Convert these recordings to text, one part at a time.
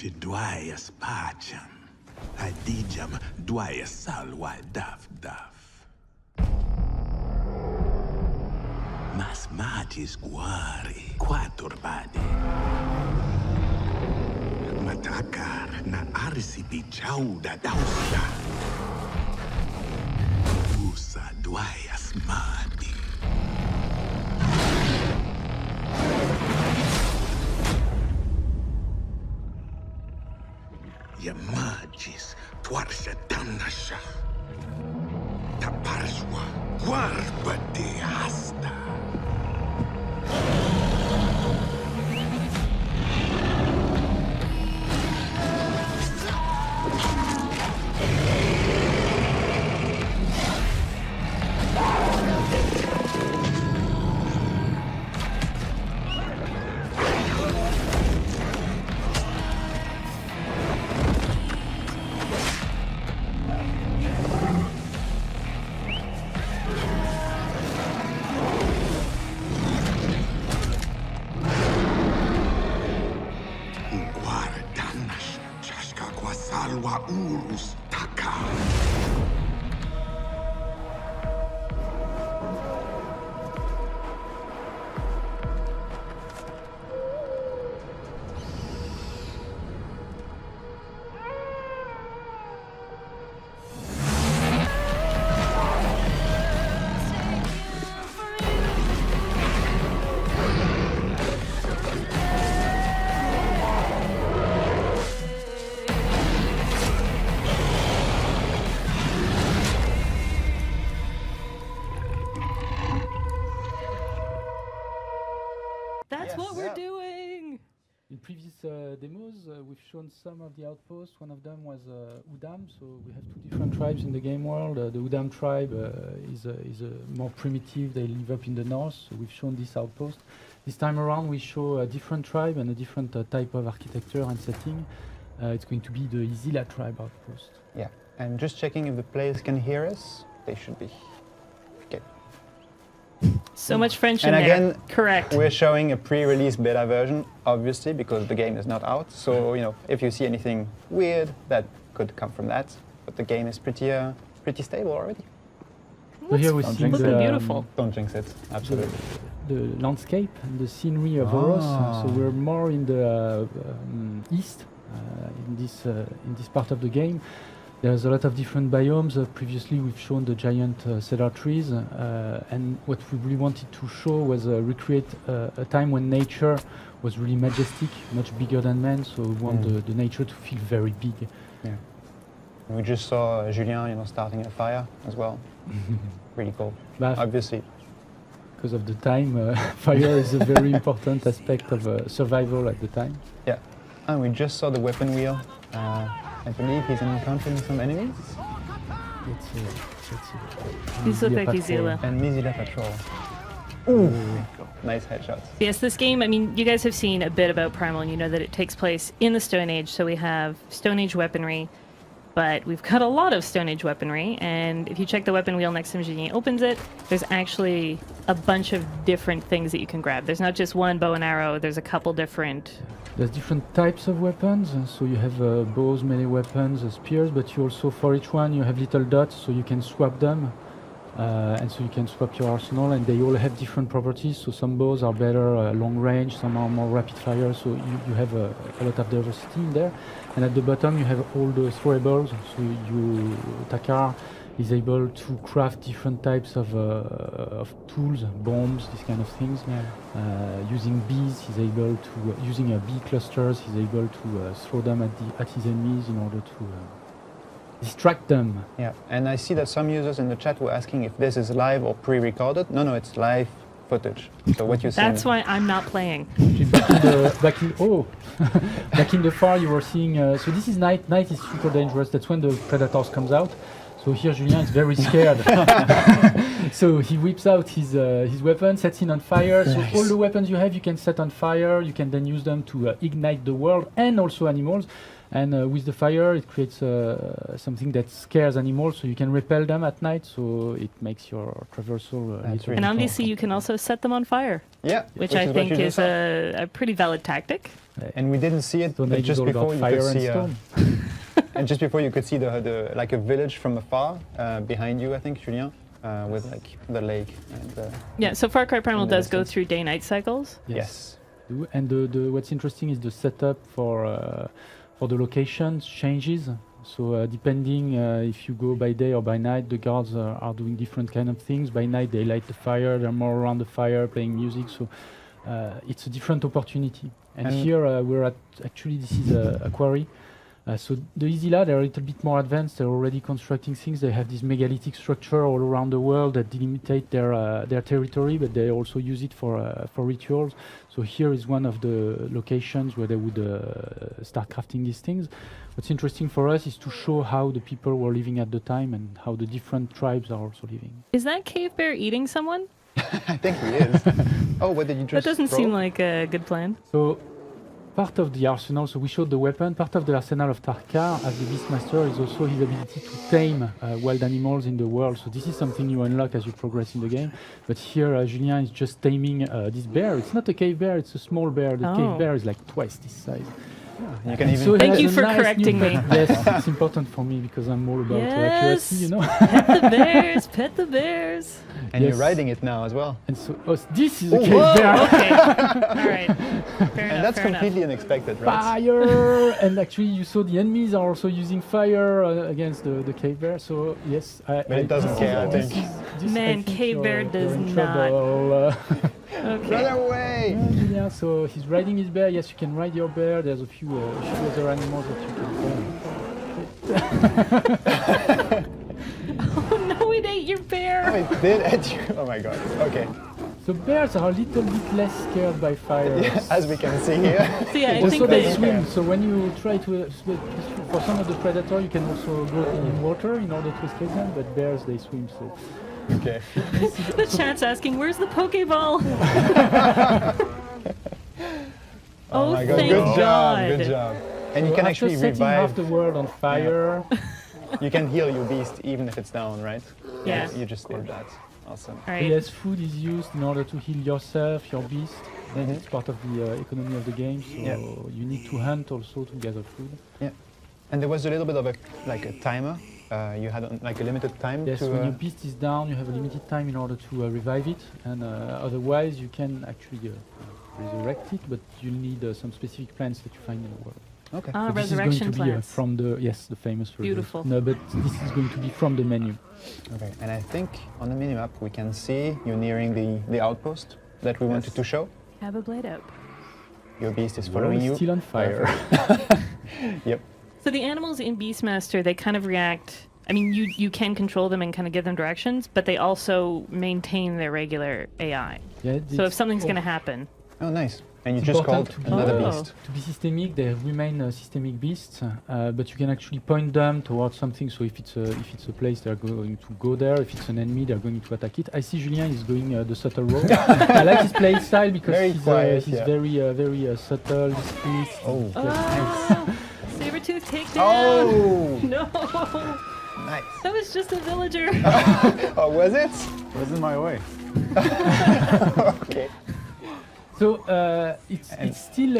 ci duaias pacem, adigiam duaias salva daf. Mas matis guari quaturbadi. Matakar na arsipi chauda dausta. Usa duaias madi. Yamagis tuarsa damnasha. Taparswa guarba de hasta. Salva urus taka. That's what we're doing! In previous demos, we've shown some of the outposts. One of them was Udam, so we have two different tribes in the game world. The Udam tribe is more primitive, they live up in the north, so we've shown this outpost. This time around we show a different tribe and a different type of architecture and setting. It's going to be the Izila tribe outpost. Yeah, and just checking if the players can hear us, they should be. Okay. So much French And in there. again, Correct. we're showing a pre-release beta version, obviously, because the game is not out. So, you know, if you see anything weird, that could come from that. But the game is pretty stable already. So here we Don't see jinx Looking it. beautiful. Don't jinx it, absolutely. the landscape and the scenery of Oros. So we're more in the east in this part of the game. There's a lot of different biomes. Previously we've shown the giant cedar trees, and what we really wanted to show was recreate a time when nature was really majestic, much bigger than man, so we want the nature to feel very big. Yeah. We just saw Julien, you know, starting a fire as well. Really cool. But Obviously. because of the time, fire is a very important aspect of survival at the time. Yeah. And we just saw the weapon wheel. I believe he's encountering some enemies. Let's see. These look like Patrol. Izila. And Mizila Patrol. Ooh. Nice headshots. Yes, this game, I mean, you guys have seen a bit about Primal, and you know that it takes place in the Stone Age, so we have Stone Age weaponry, but we've got a lot of Stone Age weaponry, and if you check the weapon wheel next time Julien opens it, there's actually a bunch of different things that you can grab. There's not just one bow and arrow, there's a couple different... There's different types of weapons, so you have bows, melee weapons, spears, but you also, for each one, you have little dots, so you can swap them. And so you can swap your arsenal, and they all have different properties. So some bows are better long range, some are more rapid fire, so you have a lot of diversity in there. And at the bottom you have all the throwables, so Takar is able to craft different types of tools, bombs, these kind of things. Yeah. Using bees, he's able to, using bee clusters, he's able to throw them at his enemies in order to distract them. Yeah, and I see that some users in the chat were asking if this is live or pre-recorded. No, it's live footage. So what you see. That's why I'm not playing. Back in the far, you were seeing. So this is night. Night is super dangerous. That's when the predators comes out. So here, Julien is very scared. So he whips out his weapon, sets it on fire. So all the weapons you have, you can set on fire. You can then use them to ignite the world and also animals. And with the fire, it creates something that scares animals, so you can repel them at night. So it makes your traversal. Really And obviously, you can also set them on fire, Yeah, which I is what think you is just saw. a pretty valid tactic. And we didn't see it, Stone but Age is just all before about you fire could and see, stone. and just before you could see the like a village from afar behind you, I think, Julien, with like the lake and. Yeah, so Far Cry Primal In the does go distance. through day-night cycles. Yes. And the what's interesting is the setup for the locations changes. So depending if you go by day or by night, the guards are doing different kind of things. By night they light the fire, they're more around the fire playing music. So it's a different opportunity. And here we're at, actually this is a quarry. So the Easy-La, they're a little bit more advanced. They're already constructing things. They have this megalithic structure all around the world that delimitate their territory, but they also use it for rituals. So here is one of the locations where they would start crafting these things. What's interesting for us is to show how the people were living at the time and how the different tribes are also living. Is that cave bear eating someone? I think he is. Oh, what did you just That doesn't throw? seem like a good plan. So part of the arsenal, so we showed the weapon, part of the arsenal of Tarkar as the Beastmaster is also his ability to tame wild animals in the world. So this is something you unlock as you progress in the game. But here Julien is just taming this bear. It's not a cave bear, it's a small bear. The cave bear is like twice this size. You can even. So he Thank has you a for nice correcting new me. Yes, it's important for me because I'm all about accuracy, you know. Pet the bears, pet the bears. and Yes. you're riding it now as well. And so this is a Oh, cave whoa, bear. Okay, all right. Fair And enough, that's fair completely unexpected, right? Fire! And actually, you saw the enemies are also using fire against the cave bear. So yes, But it doesn't this care, I this think. this Man, I think cave bear you're does in not. trouble. Okay. Run away! Yeah, so he's riding his bear. Yes, you can ride your bear. There's a few other animals that you can own. Oh no, it ate your Oh, bear. it did at you. Oh my god. Okay. So bears are a little bit less scared by fire. Yeah, as we can see here. So yeah, I Also, think they that swim. So when you try to for some of the predator, you can also go in water in order to escape them. But bears, they swim. So Okay. the chat's asking, "Where's the Pokeball?" Oh, my god. thank Good job. God. Good job. And you so can after actually setting half revive. the world on fire. You can heal your beast even if it's down, right? Yeah. You just did that. Awesome. All right. Yes, food is used in order to heal yourself, your beast. Mhm. It's part of the economy of the game, so Yeah. you need to hunt also to gather food. And there was a little bit of a timer. You had like a limited time Yes, to. when your beast is down, you have a limited time in order to revive it, and otherwise you can actually resurrect it, but you'll need some specific plants that you find in the world. Okay. Ah, So this is going resurrection to be plants. from the famous resurrection. Beautiful. No, but this is going to be from the menu. Okay. And I think on the minimap we can see you nearing the outpost that we wanted to show. Have a blade up. Your beast is World following is you. still on fire. Yep. So the animals in Beastmaster, they kind of react. I mean, you can control them and kind of give them directions, but they also maintain their regular AI. Yeah, So if it's something's going to happen, Oh, nice. And you It's just important called to be- another Oh. beast. to be systemic, they remain systemic beasts, but you can actually point them towards something. So if it's a place, they're going to go there. If it's an enemy, they're going to attack it. I see Julien is going the subtle road. I like his play style because Very he's, quiet, he's yeah. very subtle, discreet. Oh. oh, Sabertooth takedown. Oh, No, nice. that was just a villager. Oh, was it? Was in my way. Okay. So it's still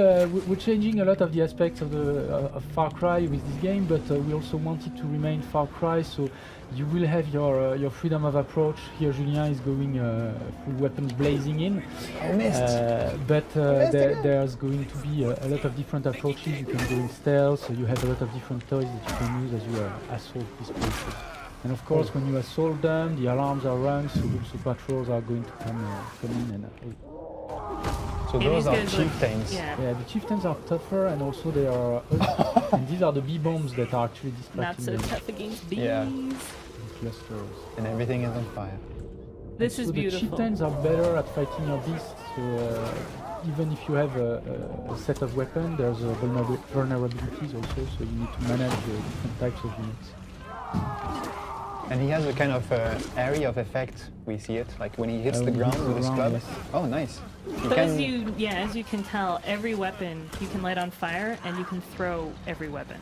we're changing a lot of the aspects of of Far Cry with this game, but we also want it to remain Far Cry. So you will have your freedom of approach. Here, Julien is going full weapons blazing in. I missed. But missed again. there's going to be a lot of different approaches. You can go in stealth, so you have a lot of different toys that you can use as you assault these places. And of course, when you assault them, the alarms are rung, so also patrols are going to come in and So And those these are guys look- chieftains. Yeah, yeah, the chieftains are tougher, and also they are. And these are the bee bombs that are actually not distracting so them. tough against bees. Yeah. The clusters. And everything is on fire. This So is the beautiful. chieftains are better at fighting your beasts. So even if you have a set of weapons, there's vulnerabilities also. So you need to manage different types of units. And he has a kind of area of effect. We see it, like when he hits the When he ground hits the with his ground, club. yes. Oh, nice. You So can, as you can tell, every weapon you can light on fire, and you can throw every weapon,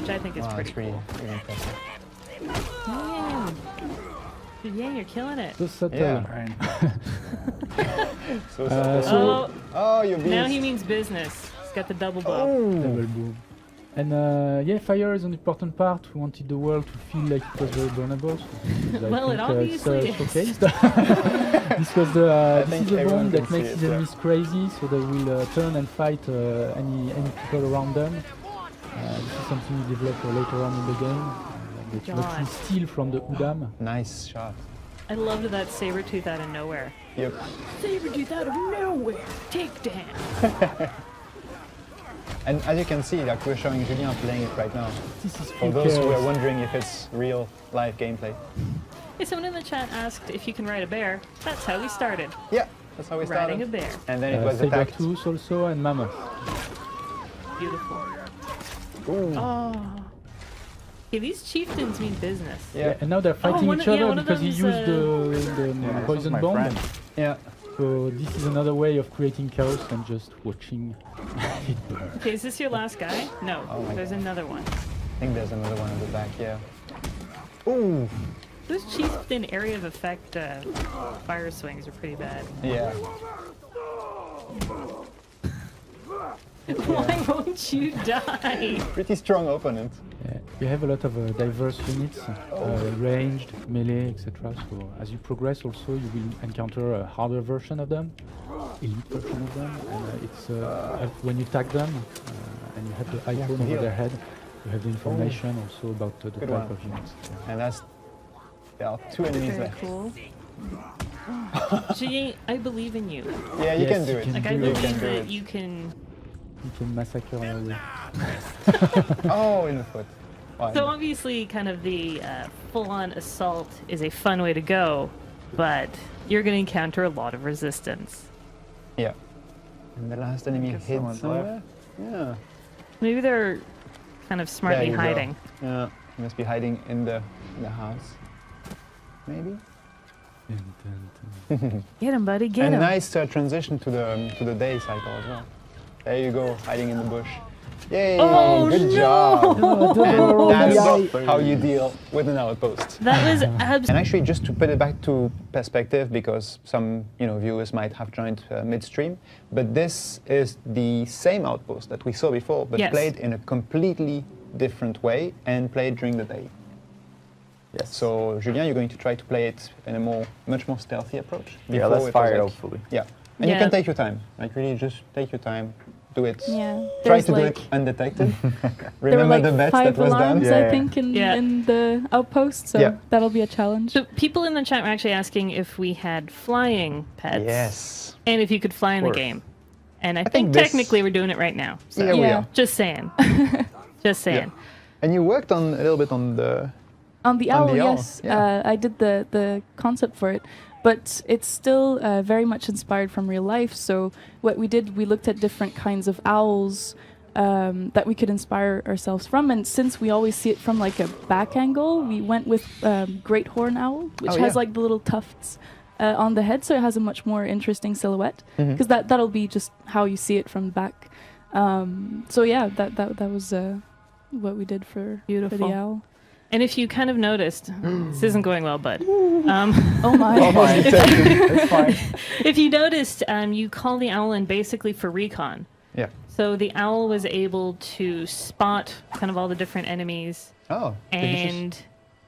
which I think is oh, pretty it's really, cool. really impressive. Yeah, you're killing it. So subtle. Yeah. So, Oh, oh, you beast. now he means business. He's got the double bow. Double boom. And yeah, fire is an important part. We wanted the world to feel like it was very burnable. So Well, it obviously is. showcased. This was the this think is a everyone bomb can that see makes it, his yeah. enemies crazy, so they will turn and fight any people around them. This is something we develop later on in the game. That God. we steal from the Udam. Nice shot. I loved that saber tooth out of nowhere. Yep. Saber tooth out of nowhere. Take down. And as you can see, like we're showing Julien playing it right now. This is For full those who are chaos. wondering if it's real live gameplay. Hey, someone in the chat asked if you can ride a bear. That's how we started. Yeah, that's how we Riding a started. bear. And then it was attacked. Saber-tooth also and mammoth. Beautiful. Ooh. Oh. Okay, these chieftains mean business. Yeah. And now they're fighting one each of- other one of because he them's, used the this was poison my bomb. friend. Yeah. So this is another way of creating chaos and just watching it burn. Okay, is this your last guy? No, Oh my there's God. another one. I think there's another one in the back, yeah. Ooh. Those chieftain area of effect fire swings are pretty bad. Yeah. Why won't you die? Pretty strong opponent. Yeah, you have a lot of diverse units, ranged, melee, etc. So as you progress also you will encounter a harder version of them, elite version of them, and it's when you tag them and you have the icon over heal. their head, you have the information also about the Good type one. of units. And there are 2 enemies Very left. cool. Gee, I believe in you. Yeah, you Yes, can do you it. can Like, I do it. believe can do that it. you can. You can massacre all Oh, in the foot. Wow. So obviously, kind of the full-on assault is a fun way to go, but you're going to encounter a lot of resistance. Yeah. And the last enemy Guess hit someone's somewhere. Yeah. Maybe they're kind of smartly There you go. hiding. Yeah. He must be hiding in the house. Maybe. Get him, buddy. Get And him. nice transition to the day cycle as well. There you go, hiding in the bush. Yay! Oh, good no! job. Oh, And that's yeah. how you deal with an outpost. That was And absolutely. actually, just to put it back to perspective, because some viewers might have joined midstream, but this is the same outpost that we saw before, but Yes. played in a completely different way and played during the day. Yes. So, Julien, you're going to try to play it in a much more stealthy approach. yeah, Before let's it was fire it, like- hopefully. Yeah, and you Yeah. can take your time. Like really, just take your time. Do it. Yeah. Try There's to do like, it undetected. there were Remember like the bet 5 that was done. alarms, Yeah, I yeah. think, Yeah. in the outpost, so Yeah. that'll be a challenge. So people in the chat were actually asking if we had flying pets. Yes. And if you could fly in the course. game. And I think think this- technically we're doing it right now. So Yeah, we Yeah. are. just saying. Just saying. And you worked on a little bit on the. On the On owl, the owl, yes. yeah. I did the concept for it, but it's still very much inspired from real life. So what we did, we looked at different kinds of owls that we could inspire ourselves from. And since we always see it from like a back angle, we went with great horn owl, which Oh, has yeah. like the little tufts on the head, so it has a much more interesting silhouette. Mhm. Because that'll be just how you see it from back. So yeah, that was what we did for Beautiful. the owl. And if you kind of noticed, this isn't going well, bud. Oh my! Oh, fine. It's fine. If you noticed, you call the owl in basically for recon. Yeah. So the owl was able to spot kind of all the different enemies. Oh. delicious. And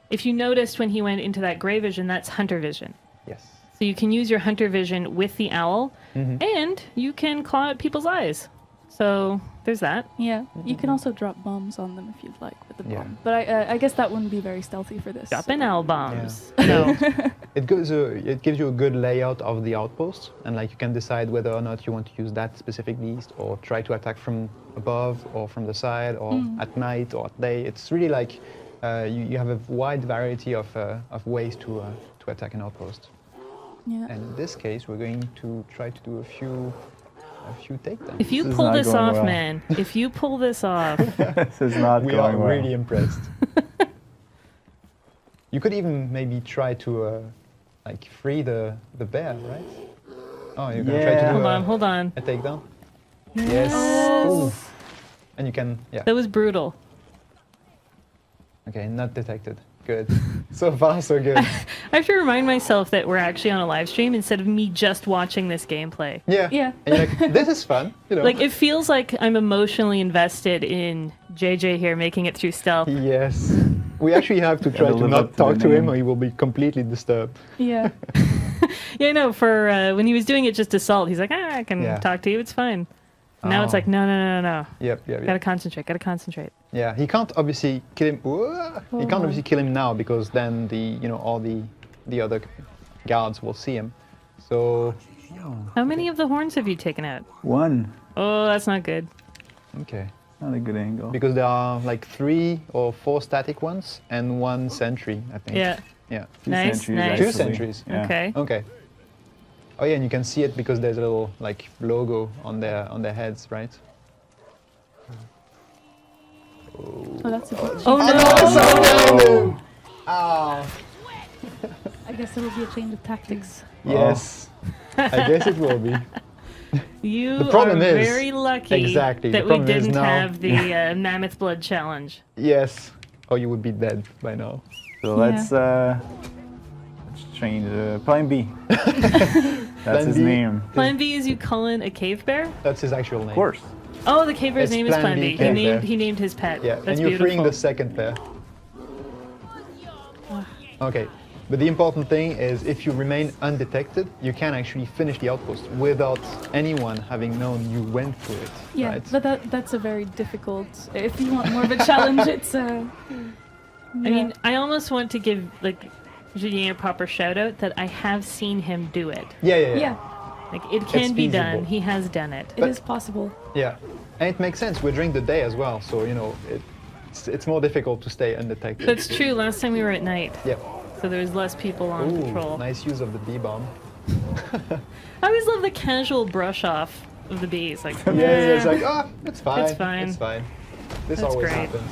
if you noticed when he went into that gray vision, that's hunter vision. Yes. So you can use your hunter vision with the owl, Mhm. and you can claw at people's eyes. So there's that. Yeah, you can also drop bombs on them if you'd like with the Yeah. bomb. But I guess that wouldn't be very stealthy for this. Drop so- in owl bombs. No. It gives you a good layout of the outpost, and like you can decide whether or not you want to use that specific beast, or try to attack from above, or from the side, or at night, or at day. It's really like you have a wide variety of ways to attack an outpost. Yeah. And in this case, we're going to try to do a few takedowns. If you This is pull not this going off, well. man, if you pull this off, This is not We are going well. really impressed. You could even maybe try to like free the bear, right? Oh, you're gonna try to do Hold on. a takedown. Yes. Ooh. And you can, yeah. That was brutal. Okay, not detected. Good. So far, so good. I have to remind myself that we're actually on a live stream instead of me just watching this gameplay. Yeah. Yeah. And you're like, this is fun. You know. Like, it feels like I'm emotionally invested in JJ here making it through stealth. Yes. We actually have to try to live not up to talk the to him name. or he will be completely disturbed. Yeah. Yeah, no, for when he was doing it just assault, he's like, I can Yeah. talk to you, it's fine. Now it's Oh. like, no. Yep. Gotta concentrate. Yeah, he can't obviously kill him. He can't obviously kill him now because then all the other guards will see him. So How many of the horns have you taken out? 1. Oh, that's not good. okay, Not a good angle. because there are like 3 or 4 static ones and 1 sentry, I think. Yeah. Yeah. 2 Nice, sentries, nice. 2 actually. sentries. Yeah. Okay. Okay. Oh yeah, and you can see it because there's a little like logo on their heads, right? Oh, that's a bit. Oh no! Ah. I guess it'll be a change of tactics. Yes. I guess it will be. You The problem are is- very lucky exactly, the that we problem is didn't now- have the mammoth blood challenge. Yes. Or you would be dead by now. So let's change Plan B. That's his B. name. Plan B is you call in a cave bear? That's his actual name. Of course. Oh, the cave bear's It's name is Plan Plan B B. cave bear. He named his pet. Yeah, That's and you're beautiful. freeing the second pair. Okay, but the important thing is if you remain undetected, you can actually finish the outpost without anyone having known you went through it. Yeah, right? but that's a very difficult. If you want more of a challenge, it's. I mean, I almost want to give like Julien a proper shout out that I have seen him do it. yeah, Like it can It's be feasible. done. He has done it. it is possible. Yeah, and it makes sense. We're during the day as well, so it's more difficult to stay undetected. That's true. Last time we were at night, Yep. so there was less people on Ooh, patrol. nice use of the D-bomb. I always love the casual brush off of the bees. Like, Yeah, it's "Nah." like, oh, it's fine. It's fine. It's fine. This That's always great. happens.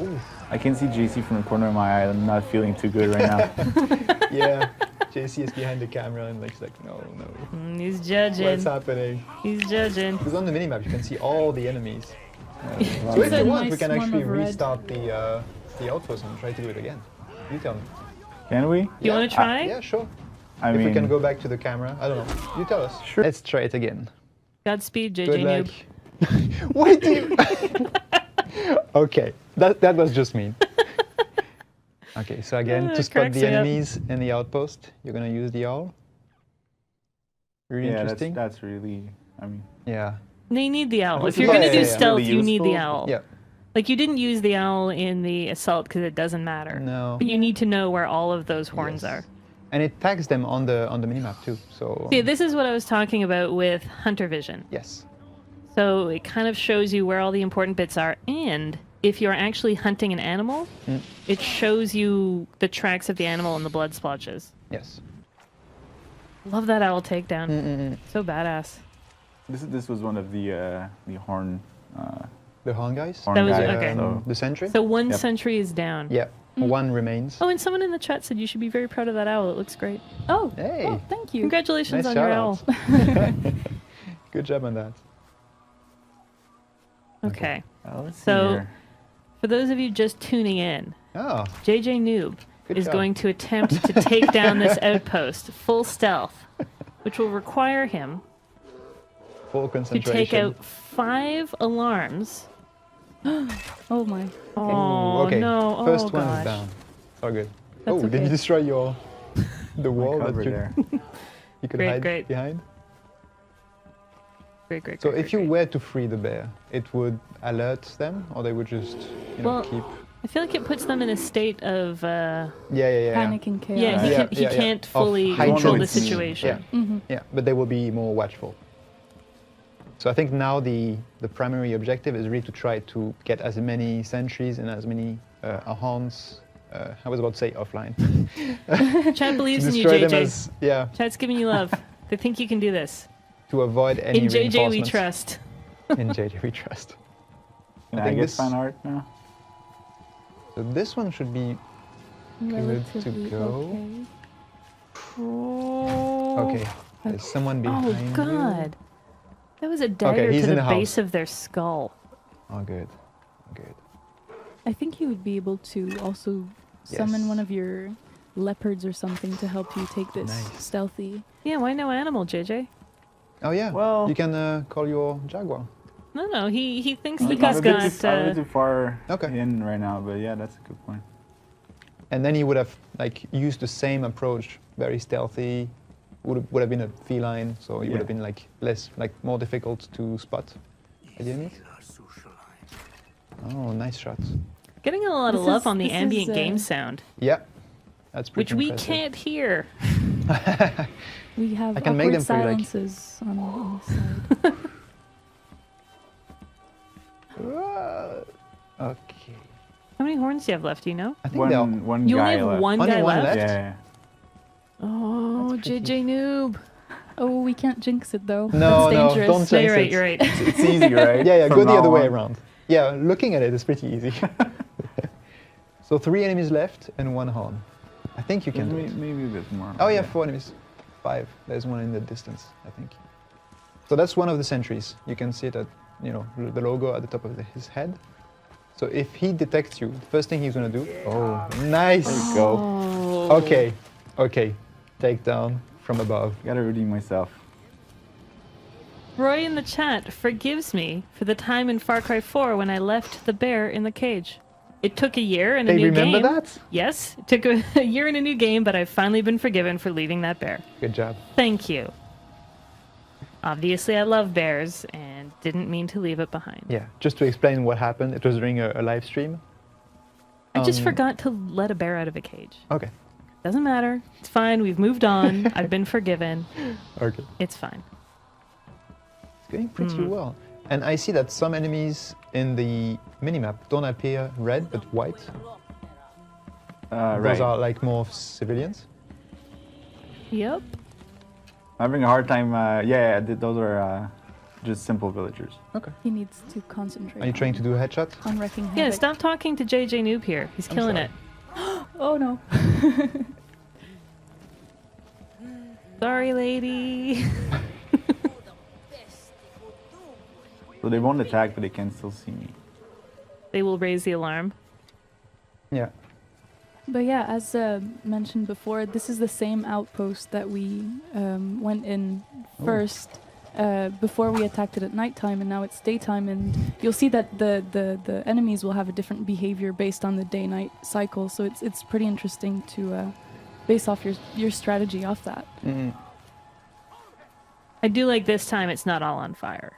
Ooh. I can see JC from the corner of my eye. I'm not feeling too good right now. Yeah, JC is behind the camera and like, she's like, no. He's judging. What's happening? He's judging. Because on the minimap you can see all the enemies. So It's if a you want, we nice can one actually of red. restart the outpost and try to do it again. You tell me. Can we? You want to try? Yeah, sure. I If mean, we can go back to the camera, I don't know. You tell us. Sure. Let's try it again. Godspeed, JJ Good Noob. luck. Why do you? Okay, that was just mean. Okay, so again, to It spot cracks the me up. enemies in the outpost, you're gonna use the owl. Really yeah, interesting. that's really. I mean, Yeah. They need the owl. If Yeah, you're gonna do yeah, yeah. stealth, Really you need the useful. owl. Yeah. Like you didn't use the owl in the assault because it doesn't matter. No. But you need to know where all of those horns Yes. are. And it tags them on the minimap too. So See, this is what I was talking about with hunter vision. yes. So it kind of shows you where all the important bits are, and if you're actually hunting an animal, it shows you the tracks of the animal and the blood splotches. Yes. Love that owl takedown. So badass. this was one of the horn. The horn guys. Horn That was- guys, okay. so- The sentry. So one Yep. sentry is down. Yeah. One remains. Oh, and someone in the chat said you should be very proud of that owl. It looks great. Oh, Hey. oh, thank you. Congratulations Nice on your shout owl. out. Good job on that. Okay. Let's see So- here. For those of you just tuning in, Oh, JJ Noob Good is job. going to attempt to take down this outpost full stealth, which will require him full to concentration. take out 5 alarms. Oh my. Oh, okay. no. First oh, one gosh. is down. Oh, good. That's Oh, did okay. you destroy the wall that Cover you, there. you could Great, hide great. behind? Great. So great, if you great. were to free the bear, it would alert them, or they would just, Well, keep. I feel like it puts them in a state of, Yeah. Panic and chaos. yeah, Yeah, he yeah. can't Of fully heightened- control the Yeah. situation. Mm-hmm. Yeah, but they will be more watchful. So I think now the primary objective is really to try to get as many sentries and as many horns. I was about to say offline. Chat believes in you, Destroy them JJ. as, yeah, Chat's giving you love. They think you can do this. to avoid any In JJ we reinforcements. trust. In JJ we trust. Can I I think get this- fan art now? So this one should be Good to Relatively go. okay. Oh. Okay, there's someone behind Oh you. God. That was a dagger he's to in the the base house. of their skull. Oh, good. Good. I think you would be able to also summon Yes. one of your leopards or something to help you take this Nice. stealthy. Yeah, why no animal, JJ? Oh, yeah. Well- you can call your jaguar. No, he thinks I'm that a he's bit got. too, I'm a bit too far Okay. in right now, but yeah, that's a good point. And then he would have like used the same approach, very stealthy. Would have been a feline, so he would have Yeah. been like more difficult to spot. The enemies. Oh, nice shots. Getting a lot of This love is- on the this ambient is, game sound, Yeah, that's which pretty we impressive. can't hear. We have I can make awkward them for you, like- silences on the side. Okay. How many horns do you have left? Do you know? I think they are. One You only guy have left. one Only guy one left. left? Yeah, yeah. Oh, That's pretty- JJ noob. Oh, we can't jinx it though. No, That's no, dangerous. don't No, jinx you're right. it. You're right. It's easy, right? Yeah, From go the now other way on. around. Yeah, looking at it is pretty easy. So 3 enemies left and 1 horn. I think you can do it. Maybe a bit more. Oh yeah, 4 enemies. 5. There's one in the distance, I think. So that's one of the sentries. You can see it at, the logo at the top of his head. So if he detects you, the first thing he's gonna do. Oh, nice. There you go. Oh. Okay. Take down from above. Gotta redeem myself. Roy in the chat forgives me for the time in Far Cry 4 when I left the bear in the cage. It took a year and a They new remember game. that? Yes, it took a year and a new game, but I've finally been forgiven for leaving that bear. Good job. Thank you. Obviously, I love bears and didn't mean to leave it behind. Yeah. Just to explain what happened, it was during a live stream. I just Um, forgot to let a bear out of a cage. Okay. Doesn't matter. It's fine. We've moved on. I've been forgiven. Okay. It's fine. It's going pretty well. And I see that some enemies in the minimap don't appear red but white. Those Right. are like more civilians. Yep. I'm having a hard time. Those are just simple villagers. Okay. He needs to concentrate. Are you trying to do a headshot? on wrecking Yeah, havoc. stop talking to JJ Noob here. He's I'm killing sorry. it. Oh no. Sorry, lady. So they won't attack, but they can still see me. They will raise the alarm. Yeah. But yeah, as mentioned before, this is the same outpost that we went in first before we attacked it at nighttime, and now it's daytime. And you'll see that the enemies will have a different behavior based on the day-night cycle. So it's pretty interesting to base off your strategy off that. Mm. I do like this time it's not all on fire.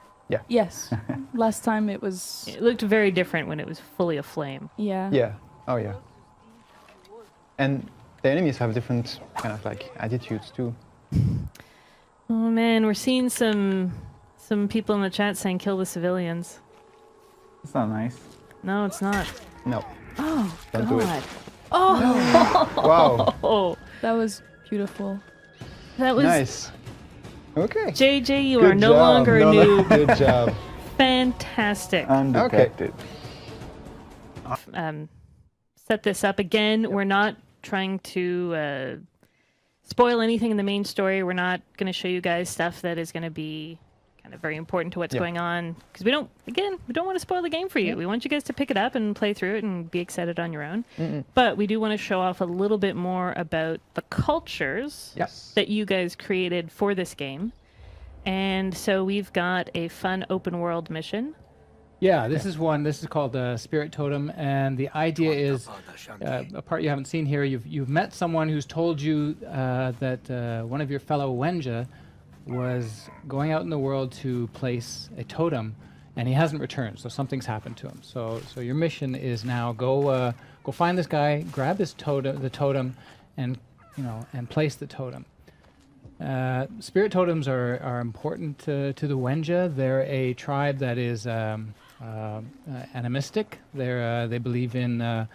Yes, last time it was It looked very different when it was fully aflame. yeah. Yeah. Oh yeah. And the enemies have different kind of like attitudes too. Oh man, we're seeing some people in the chat saying kill the civilians. It's not nice. No, it's not. No. Oh Don't do it. God. Oh, Wow. oh, That was beautiful. that was Nice. Okay. JJ. You Good are no job. longer a noob. Good job. Fantastic. Undetected. Set this up again. We're not trying to spoil anything in the main story. We're not going to show you guys stuff that is going to be kind of very important to what's Yeah. going on, because we don't want to spoil the game for you. We want you guys to pick it up and play through it and be excited on your own. But we do want to show off a little bit more about the cultures Yes. that you guys created for this game. And so we've got a fun open world mission. Yeah, this is one. This is called Spirit Totem, and the idea is a part you haven't seen here. You've met someone who's told you that one of your fellow Wenja was going out in the world to place a totem, and he hasn't returned. So something's happened to him. So your mission is now go find this guy, grab his totem, and and place the totem. Spirit totems are important to the Wenja. They're a tribe that is animistic. They believe in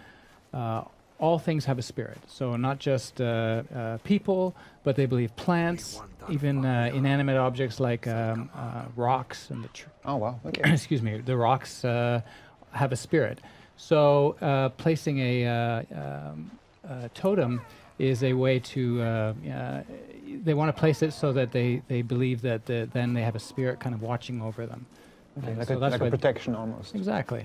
all things have a spirit. So not just people, but they believe plants, even inanimate objects like rocks and Oh wow. Okay. excuse me, the rocks have a spirit. So placing totem is a way to they want to place it so that they believe that then they have a spirit kind of watching over them. Okay, And like, so a, that's like a why- protection almost. Exactly.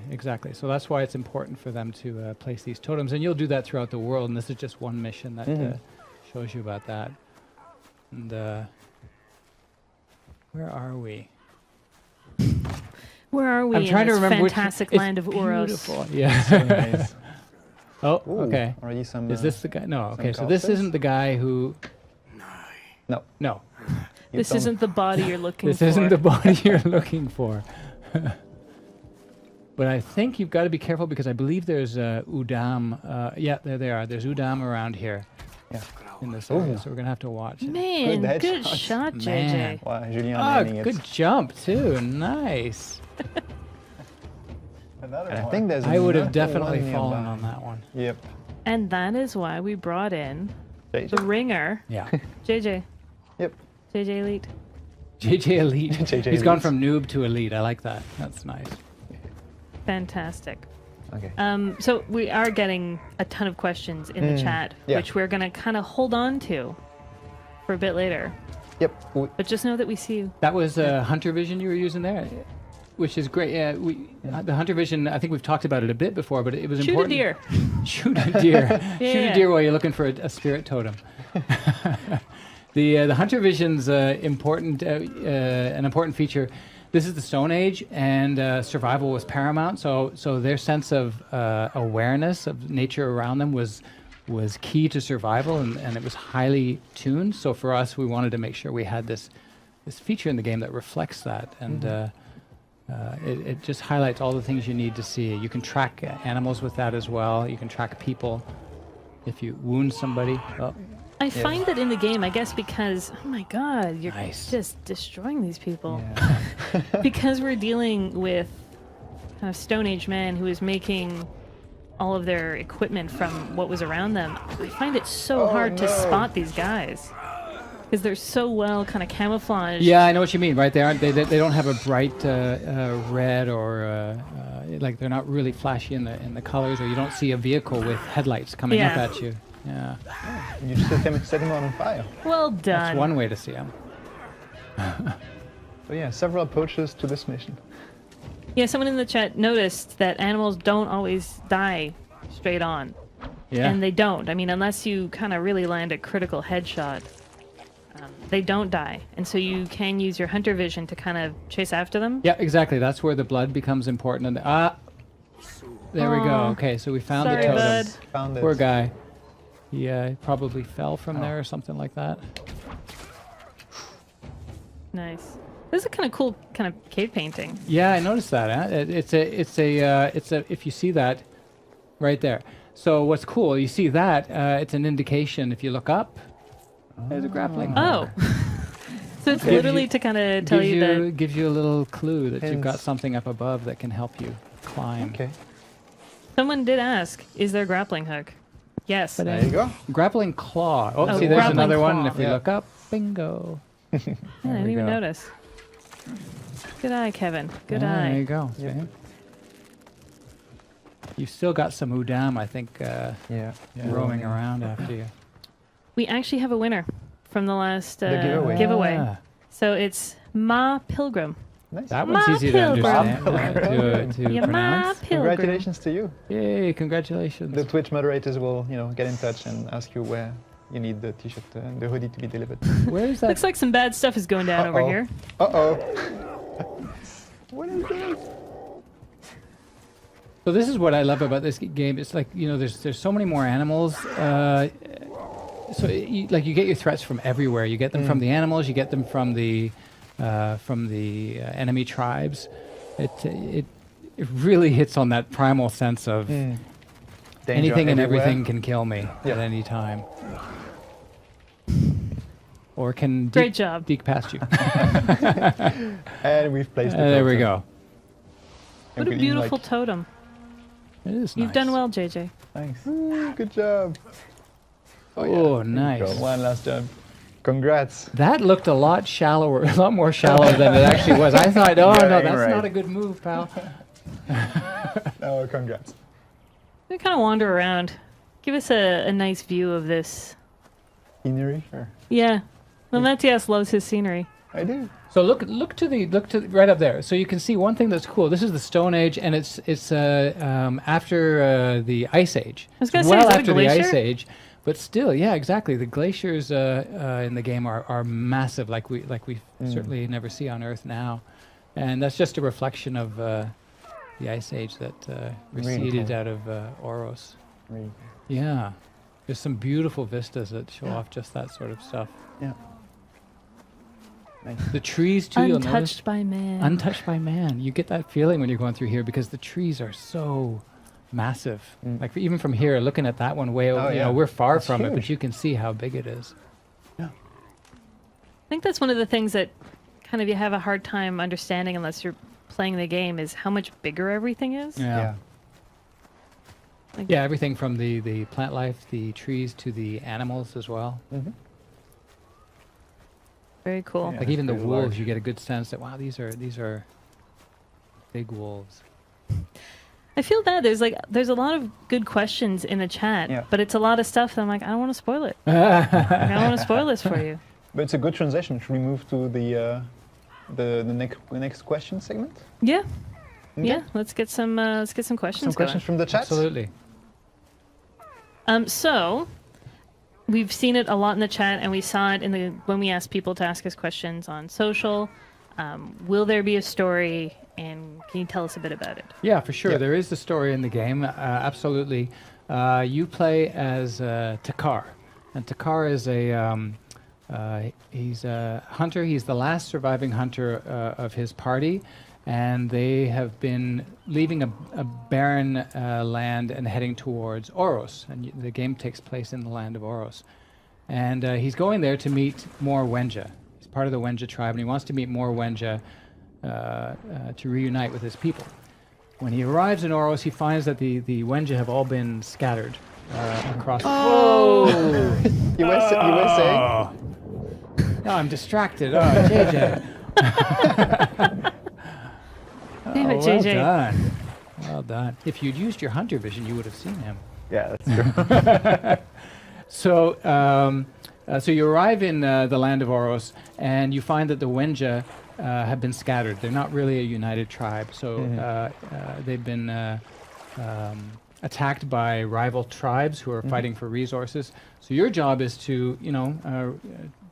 So that's why it's important for them to place these totems, and you'll do that throughout the world. And this is just one mission that shows you about that. And where are we? Where are we I'm trying in to this remember fantastic which, land of Uros? Beautiful. Yeah. So nice. Oh, Ooh, okay. Already some. Is this the guy? No. some Okay, so this calces? isn't the guy who. No. No. you This don't- isn't the body you're looking This for. isn't the body you're looking for. But I think you've got to be careful because I believe there's Udam. Yeah, there they are. There's Udam around here Yeah. in this area, Ooh. so we're gonna have to watch it. Man, Good good headshot. shot, Man. JJ. Wow, Julien Oh, naming it. good jump too. Nice. Another And I one. think there's. I would have another definitely one fallen nearby. on that one. Yep. And that is why we brought in JJ? the ringer, Yeah. JJ. Yep. JJ Elite. JJ Elite. JJ He's gone Elite. from noob to elite. I like that. That's nice. Fantastic. Okay. So we are getting a ton of questions in the chat, yeah. which we're going to kind of hold on to for a bit later. Yep. But just know that we see you. That was hunter vision you were using there, which is great. Yeah, the hunter vision. I think we've talked about it a bit before, but it was Shoot important. a deer. Shoot a deer. Shoot Yeah. a deer while you're looking for a spirit totem. The hunter vision's important, an important feature. This is the Stone Age, and survival was paramount. So their sense of awareness of nature around them was key to survival, and it was highly tuned. So for us, we wanted to make sure we had this feature in the game that reflects that, and it just highlights all the things you need to see. You can track animals with that as well. You can track people. If you wound somebody, I find that in the game, I guess because, oh my god, you're Nice. just destroying these people. yeah. Because we're dealing with a Stone Age man who is making all of their equipment from what was around them, I find it so hard to spot these guys. Because they're so well kind of camouflaged. Yeah, I know what you mean. Right, they don't have a bright red or like they're not really flashy in the colors, or you don't see a vehicle with headlights coming up Yeah. at you. Yeah, You just set him on fire. Well done. that's one way to see them. So yeah, several approaches to this mission. Yeah, someone in the chat noticed that animals don't always die straight on. Yeah, And they don't. I mean, unless you kind of really land a critical headshot, they don't die. And so you can use your hunter vision to kind of chase after them. yeah, exactly. That's where the blood becomes important. And there we go. Aw. Okay, so we found Sorry, the totem. bud. Found it. Poor guy. He probably fell from there or something like that. Nice. This is a kind of cool kind of cave painting. Yeah, I noticed that. It's a. If you see that, right there. So what's cool? You see that? It's an indication. If you look up, there's a grappling hook. Oh. So it's Gives literally you- to kind of tell you that. gives you a little clue that you've got Hints. something up above that can help you climb. Okay. Someone did ask, is there a grappling hook? Yes. But, There you go. Grappling claw. Oh, Oh, see, there's grappling another one. claw. And if we Yeah. look up, bingo. I There didn't we even go. notice. Good eye, Kevin. Good Yeah, There you eye. go. Yep. See? You've still got some udam, I think, Yeah. roaming around after you. We actually have a winner from the last giveaway. Ah, So it's Ma Pilgrim. Nice. that one's Ma easy to Pilgrim. understand, to Yeah, Ma pronounce. Pilgrim. Congratulations to you. Yay, congratulations. The Twitch moderators will, get in touch and ask you where you need the t-shirt, the hoodie to be delivered. Where's that? Looks like some bad stuff is going down over Uh-oh. here. Uh-oh. What is this? So this is what I love about this game. It's like, there's so many more animals. You get your threats from everywhere. You get them from the animals. You get them from the enemy tribes. It really hits on that primal sense of Danger anything and everywhere. everything can kill me Yeah. at any time, or can Great job. deke past you. And we've placed the There we totem. go. What a feeling beautiful like- totem. It is You've nice. done well, JJ. Thanks. Good job. Oh, yeah. There you nice. go. One last jump. Congrats. That looked a lot shallower, a lot more shallow than it actually was. I thought, oh Yeah, no, you're that's right. not a good move, pal. Oh, congrats. We kind of wander around, Give us a nice view of this. Scenery. Sure. Yeah. Well, Matthias loves his scenery. I do. So look to right up there. So you can see one thing that's cool. This is the Stone Age, and it's after the Ice Age. I was gonna It's say, well is that a after the Ice glacier? Age, but still, yeah, exactly. The glaciers in the game are massive, like we certainly never see on Earth now, and that's just a reflection of the Ice Age that Really receded cool. out of Oros. Really. Yeah, there's some beautiful vistas that show off just that sort of stuff. Yeah. Nice. The trees too. You'll notice. Untouched by man. Untouched by man. You get that feeling when you're going through here because the trees are so massive. Like even from here, looking at that one way over, Oh, you yeah. know, we're far That's from it, but huge. you can see how big it is. I think that's one of the things that kind of you have a hard time understanding unless you're playing the game is how much bigger everything is. Yeah. Like, Yeah, everything from the plant life, the trees, to the animals as well. Mm-hmm. very cool. Yeah. Like even the pretty wolves, large. you get a good sense that wow, these are big wolves. I feel bad. There's a lot of good questions in the chat, Yeah. but it's a lot of stuff that I'm like, I don't want to spoil it. Like, I don't want to spoil this for you. But it's a good transition. Should we move to the next question segment? Yeah. Okay. Yeah. Let's get some questions Some questions from the chat. Absolutely. So we've seen it a lot in the chat, and we saw it when we asked people to ask us questions on social. Will there be a story, and can you tell us a bit about it? Yeah, for sure. Yeah. There is the story in the game. Absolutely. You play as Takar, and Takar is he's a hunter. He's the last surviving hunter of his party, and they have been leaving a barren land and heading towards Oros. And the game takes place in the land of Oros, and he's going there to meet more Wenja. He's part of the Wenja tribe, and he wants to meet more Wenja to reunite with his people. When he arrives in Oros, he finds that the Wenja have all been scattered across. Oh! you were saying? No, I'm distracted. Oh, JJ. Damn it, Well JJ. done. Well done. If you'd used your hunter vision, you would have seen him. Yeah, that's true. So you arrive in the land of Oros, and you find that the Wenja have been scattered. They're not really a united tribe. So they've been attacked by rival tribes who are fighting for resources. So your job is to,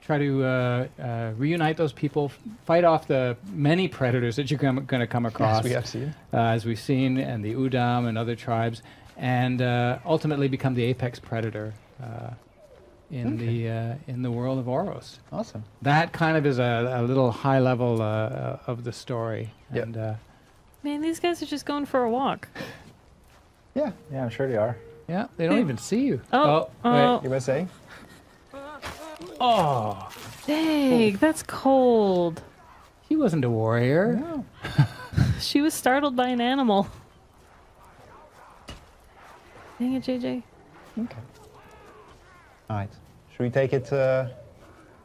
try to reunite those people, fight off the many predators that you're going to come across. Yes, we have seen. As we've seen, and the Udam and other tribes, and ultimately become the apex predator in the world of Oros. Awesome. That kind of is a little high level of the story. Yep. And Man, these guys are just going for a walk. Yeah. Yeah, I'm sure they are. yeah, they don't even see you. Oh, wait. You were saying? Oh, Dang, that's cold. he wasn't a warrior. No. She was startled by an animal. Dang it, JJ. Okay. All right. Should we take it to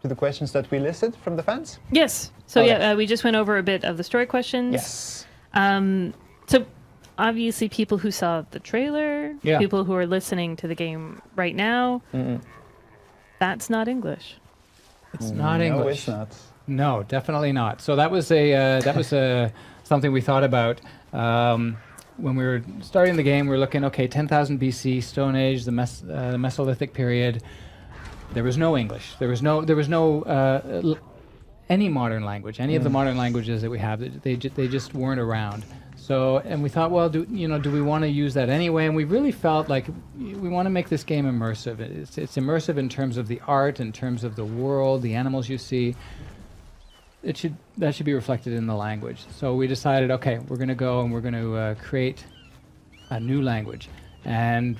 the questions that we listed from the fans? Yes. So Okay. yeah, we just went over a bit of the story questions. Yes. So obviously, people who saw the trailer, Yeah. people who are listening to the game right now, that's not English. It's not No, English. it's not. No, definitely not. So that was something we thought about when we were starting the game. We were looking, okay, 10,000 BC, Stone Age, the Mesolithic period. There was no English. There was no any modern language. Any of the modern languages that we have, they just weren't around. So, and we thought, well, do we want to use that anyway? And we really felt like we want to make this game immersive. It's immersive in terms of the art, in terms of the world, the animals you see. That should be reflected in the language. So we decided, okay, we're going to go and we're going to create a new language. And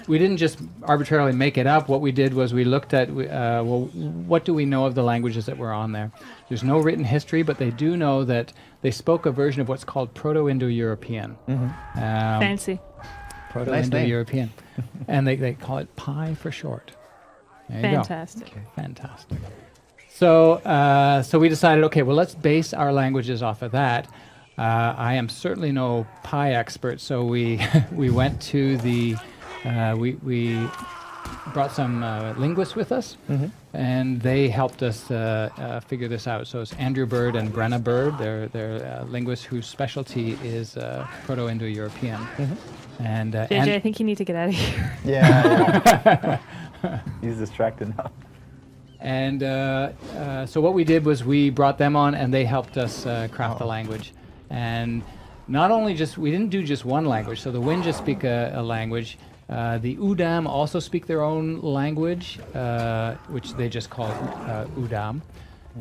we didn't just arbitrarily make it up. What we did was we looked at, what do we know of the languages that were on there? There's no written history, but they do know that they spoke a version of what's called Proto-Indo-European. Fancy. Proto-Indo-European. And they call it PI for short. There you go. Fantastic. Fantastic. So we decided, okay, well, let's base our languages off of that. I am certainly no PI expert, so we we went to the we brought some linguists with us, and they helped us figure this out. So it's Andrew Bird and Brenna Bird. They're linguists whose specialty is Proto-Indo-European. And JJ, I think you need to get out of here. Yeah. He's distracted now. And so what we did was we brought them on, and they helped us craft the language. And not only we didn't do just one language. So the Winja speak a language. The Udam also speak their own language, which they just call Udam.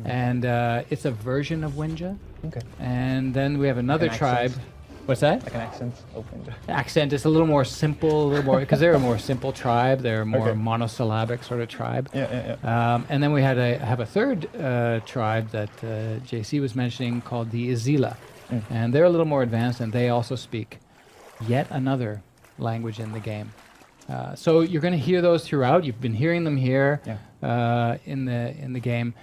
And it's a version of Winja. Okay. And then we have another Like an tribe. accent. What's that? Like an accent of Winja. Accent is a little more simple, a little more because they're a more simple tribe. They're a more Okay. monosyllabic sort of tribe. Yeah. And then we have a third tribe that JC was mentioning called the Izila. And they're a little more advanced, and they also speak yet another language in the game. So you're going to hear those throughout. You've been hearing them here in the game.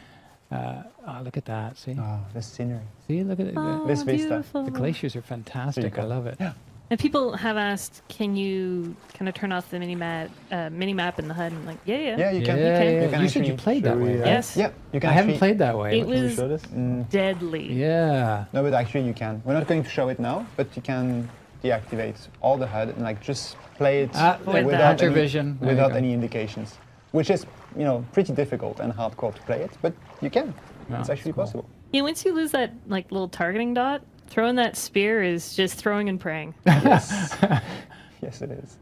Look at that. See? Oh, the scenery. See? Look at it. This vista. Beautiful. The glaciers are fantastic. I cool. love it. Yeah. And people have asked, can you kind of turn off the mini map in the HUD? And like, yeah. Yeah, you can. Yeah, You yeah. can You said you actually played that show way, you right? Yes. Yeah, you can. I haven't actually- played that way. It was Show this? deadly. Yeah. No, but actually you can. We're not going to show it now, but you can deactivate all the HUD and like just play it With without the any, vision. There you without go. any indications, which is pretty difficult and hardcore to play it, but you can. Yeah, It's actually cool. possible. Yeah, once you lose that like little targeting dot, throwing that spear is just throwing and praying. Yes. Yes, it is.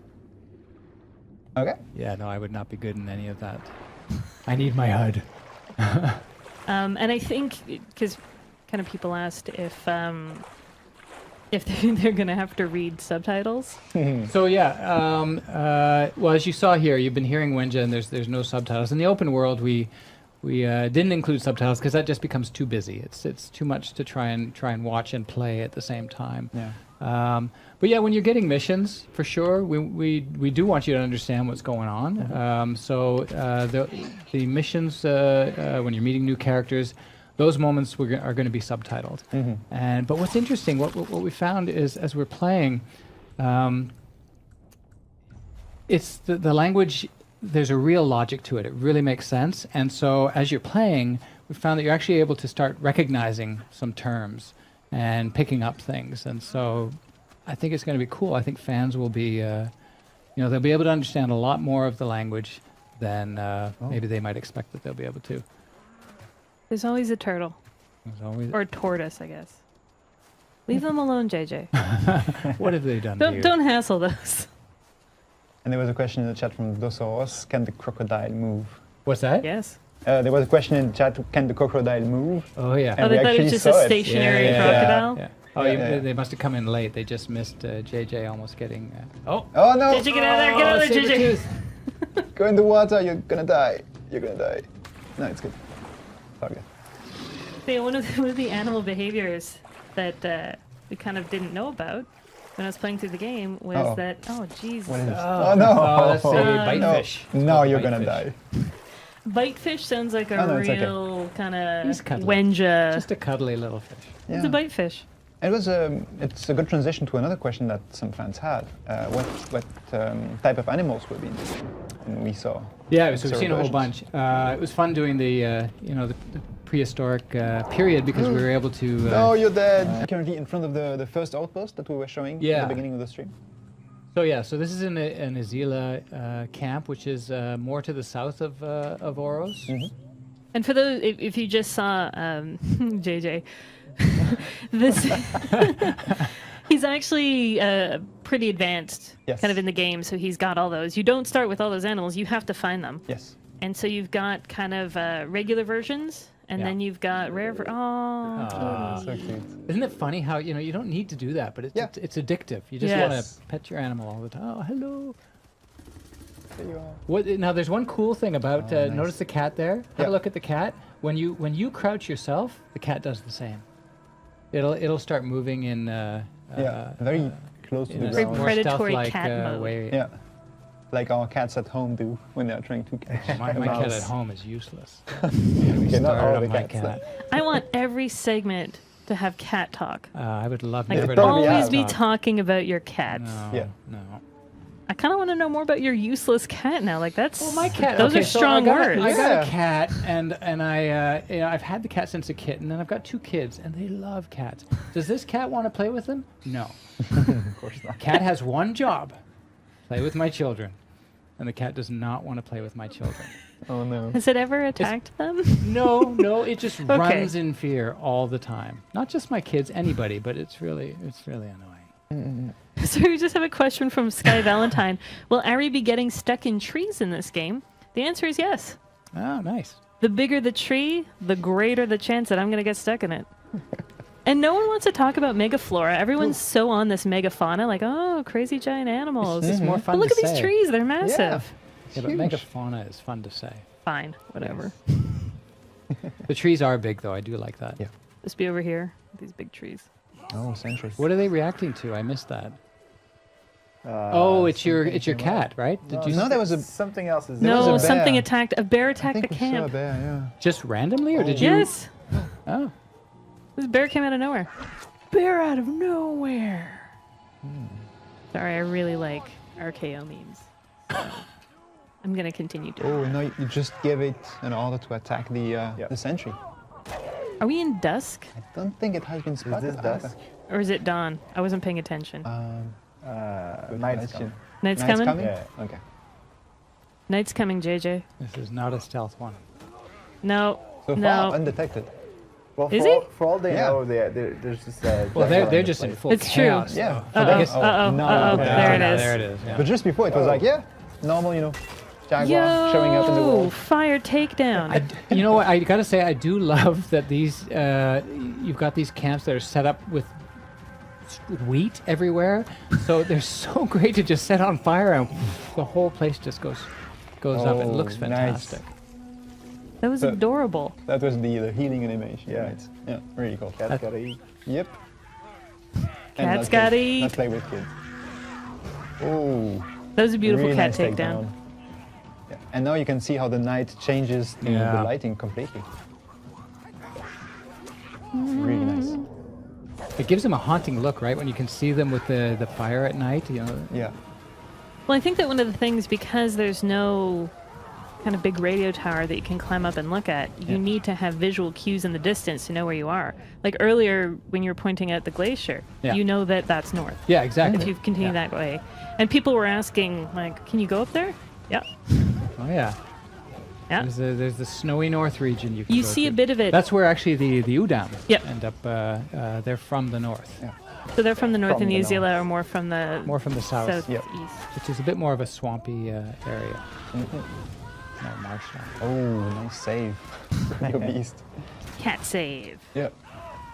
Okay. Yeah, no, I would not be good in any of that. I need my HUD. And I think because kind of people asked if they're gonna have to read subtitles. So yeah, well, as you saw here, you've been hearing Winja, and there's no subtitles. In the open world, we didn't include subtitles because that just becomes too busy. It's too much to try and watch and play at the same time. Yeah. But yeah, when you're getting missions, for sure, we do want you to understand what's going on. So the missions, when you're meeting new characters, those moments are going to be subtitled. But what's interesting, what we found is as we're playing, it's the language. There's a real logic to it. It really makes sense. And so as you're playing, we found that you're actually able to start recognizing some terms and picking up things. And so I think it's going to be cool. I think fans will be, they'll be able to understand a lot more of the language than maybe they might expect that they'll be able to. There's always a turtle There's always, or a tortoise, I guess. Leave them alone, JJ. what have they done to you? Don't hassle those. And there was a question in the chat from Dosoros, can the crocodile move? What's that? Yes. There was a question in the chat, can the crocodile move? Oh, yeah. Oh, And they we thought it actually was just a saw it. stationary Yeah. crocodile. Yeah. Oh, Yeah. they must have come in late. They just missed JJ almost getting... Oh no! JJ, get out of there! Get out of there, JJ! Saber-tooth. Go in the water, you're gonna die. You're gonna die. No, it's good. Okay. See, one of the animal behaviors that we kind of didn't know about when I was playing through the game was Uh-oh. that, oh, Jesus. What is this? Oh, no! Oh, that's the No. bitefish. No, you're gonna die. Bitefish sounds like a Oh, no, it's okay. real kind He's of cuddly. Wenja. Just a cuddly little fish. It's a bitefish. It was it's a good transition to another question that some fans had. What type of animals will be in this game? And we saw. Yeah, so we've several seen a whole versions. bunch. It was fun doing the prehistoric period because we were able to... No, you're dead. Currently in front of the first outpost that we were showing at Yeah. the beginning of the stream. So this is an Azila camp, which is more to the south of Oros. And for those, if you just saw JJ, this he's actually pretty advanced, Yes. kind of in the game. So he's got all those. You don't start with all those animals. You have to find them. Yes. And so you've got kind of regular versions, and Yeah. then you've got rare. So cute. Isn't it funny how you don't need to do that, but it's addictive. You just Yes. want to pet your animal all the time. Oh, hello. There you are. What now? There's one cool thing about Oh, nice. notice the cat there. Have Yeah. a look at the cat. When you crouch yourself, the cat does the same. It'll start moving in. Very close to in the a Very ground. more predatory stealth-like cat mode. way. Yeah. Like our cats at home do when they're trying to catch My a cat mouse. at home is useless. Okay, not all the my cats. cat. I want every segment to have cat talk. I would love Like never probably to always have be talk. talking about your cats. No, Yeah. no. I kind of want to know more about your useless cat now. Like that's Well, my cat. Those okay, are so strong words. I got Yeah. a cat, and I you know, I've had the cat since a kitten, and I've got 2 kids, and they love cats. Does this cat want to play with them? No. Of course not. Cat has one job: play with my children, and the cat does not want to play with my children. Oh no. Has it ever attacked them? No, it just runs in fear all the time. Not just my kids, anybody, but it's really annoying. So we just have a question from Sky Valentine. Will Ari be getting stuck in trees in this game? The answer is yes. Oh, nice. The bigger the tree, the greater the chance that I'm going to get stuck in it. And no one wants to talk about megaflora. Everyone's so on this megafauna, like, oh, crazy giant animals. It's more But fun look to at these say. trees, they're massive. Yeah, but megafauna is fun to say. Fine, whatever. The trees are big, though. I do like that. Yeah. Just be over here, these big trees. Oh, centuries. What are they reacting to? I missed that. Oh, it's your cat, right? Did you No, there was a something else. Is No, was a something bear. attacked. A bear I attacked the think we saw a camp. bear, yeah. just randomly, or did you? Yes, Oh, this bear came out of nowhere. Bear out of nowhere. Sorry, I really like RKO memes. So I'm gonna continue doing. Oh no, you just give it an order to attack the sentry. Are we in dusk I don't think it has been Is spotted. this dusk? or is it dawn? I wasn't paying attention. Good Night's question. Night's Night's coming. coming? Yeah. Okay. Night's coming, JJ. this is not a stealth one. No, So no. far, undetected. Well, Is for he? all, for all they Yeah. know, there's just Well, jaguar they're the just in place. full It's true. chaos. Yeah. so- Uh-oh, guess- uh-oh, no, uh-oh. no, There it no, is. There it is. Yeah. But just before, it was Oh. like, yeah, normal, jaguar Yo, showing up in the wall. fire takedown. You know what? I gotta say, I do love that these. You've got these camps that are set up with wheat everywhere, so they're so great to just set on fire and the whole place just goes up. It looks Oh, nice. fantastic. That was So- adorable. That was the healing animation. Yeah. Right? Yeah, really cool. Cat's gotta eat. Yep. Cat's gotta eat. Let's play with kids. Oh, That was a beautiful really cat nice takedown. Yeah. And now you can see how the night changes the Yeah. lighting completely. Really nice. It gives them a haunting look, right? When you can see them with the fire at night. You know. Yeah. Well, I think that one of the things, because there's no kind of big radio tower that you can climb up and look at, you need to have visual cues in the distance to know where you are. Like earlier, when you were pointing out the glacier, Yeah. you know that that's north. Yeah, exactly. If you continue that way. And people were asking, like, can you go up there? Yeah. Oh yeah. Yeah. There's the snowy north region. You can You go see a to. bit of it. That's where actually the Udam Yep. end up. They're from the north, So they're from the north From and the New north. Zealand are more from the more from the south, southeast. which is a bit more of a swampy area. No marshland. Oh, nice save. Your beast. Cat save. Yeah.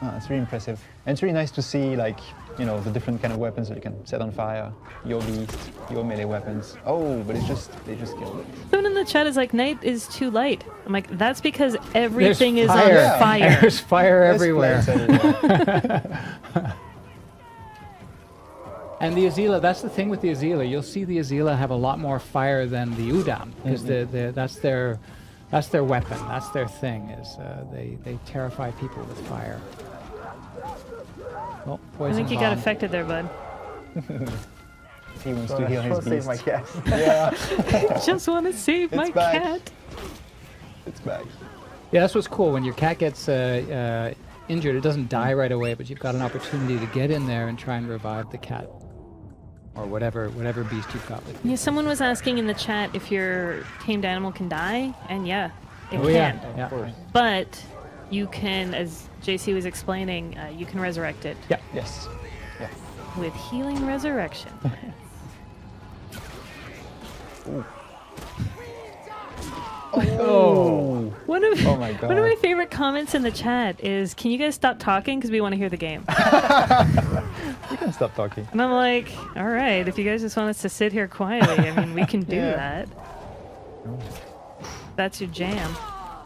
Oh, it's really impressive. And it's really nice to see, like, the different kind of weapons that you can set on fire. Your beast, your melee weapons. Oh, but they just killed it. Someone in the chat is like, night is too light. I'm like, that's because everything is fire. on fire. There's fire There's everywhere. flames everywhere. And the Azila, that's the thing with the Azila. You'll see the Azila have a lot more fire than the Udam, because that's their weapon. That's their thing. Is they terrify people with fire. Oh, I poison think you got bomb. affected there, bud. He wants So to I heal his want to save beast. my cat. Yeah, Just want to save my back. cat. it's back. Yeah, that's what's cool. When your cat gets injured, it doesn't die right away, but you've got an opportunity to get in there and try and revive the cat, or whatever beast you've got with you. Yeah, someone was asking in the chat if your tamed animal can die, and yeah, it Oh can. yeah, yeah. But you can, as JC was explaining, you can resurrect it Yes. Yeah. with healing resurrection. Oh, One of Oh my one of my God. favorite comments in the chat is, "Can you guys stop talking because we want to hear the game?" You can stop talking. And I'm like, "All right, if you guys just want us to sit here quietly, I mean, we can do Yeah. that. That's your jam."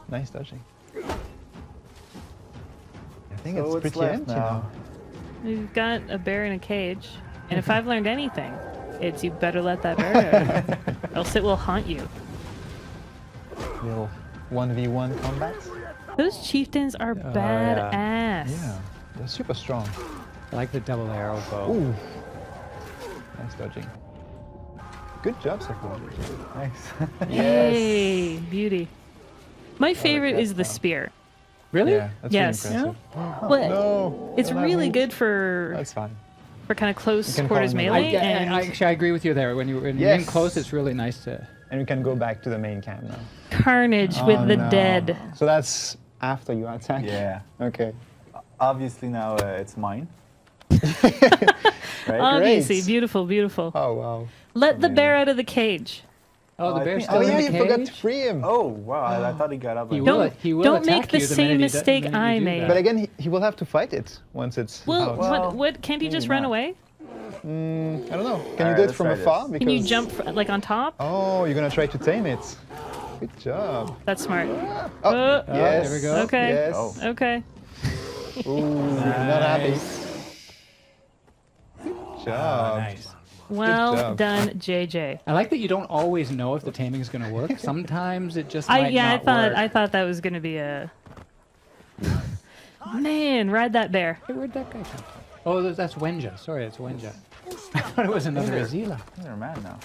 Nice touching. I think So it's what's pretty left empty now? now. We've got a bear in a cage, and if I've learned anything, it's you better let that bear go, else it will haunt you. Little 1v1 combat. Those chieftains are yeah. badass. Yeah, they're super strong. I like the double arrow bow. Ooh. Nice dodging. Good job, Sakura. Thanks. Yay, beauty. My favorite is the spear. Really? Yeah, that's Yes. really impressive. Well, No, it's don't have really meat. good for That's fine. kind of close You can quarters call me melee. and actually, I agree with you there. When you're in Yes. close, it's really nice to. And we can go back to the main camp now. carnage with the no. dead. So that's after you attack? Yeah. Okay. Obviously now it's mine. Right? Obviously, Great. beautiful, beautiful. Oh, wow. Let the bear out of the cage. Oh, the I bear's think- still Oh, in yeah, the you cage. forgot to free him. Oh wow! I thought he got up. He Like, will. Don't- He will don't make attack the you the same minute he mistake the minute I you do made. that. But again, he will have to fight it once it's Well, out. Well, what can't he just maybe run not. away? I don't know. Can you Alright, do it let's from try afar? this. Can you Because- jump like on top? Oh, you're gonna try to tame it. Good job. That's smart. Oh, yes. there we go. Okay. Yes. Oh. Okay. Ooh, not happy. Good job. Nice. Well job. done, JJ. I like that you don't always know if the taming is going to work. Sometimes it just might I not thought work. that was gonna be a. Man, ride that bear. Hey, where'd that guy come from? Oh, that's Wenja. Sorry, it's Wenja. I thought it was another Azila. They're mad now.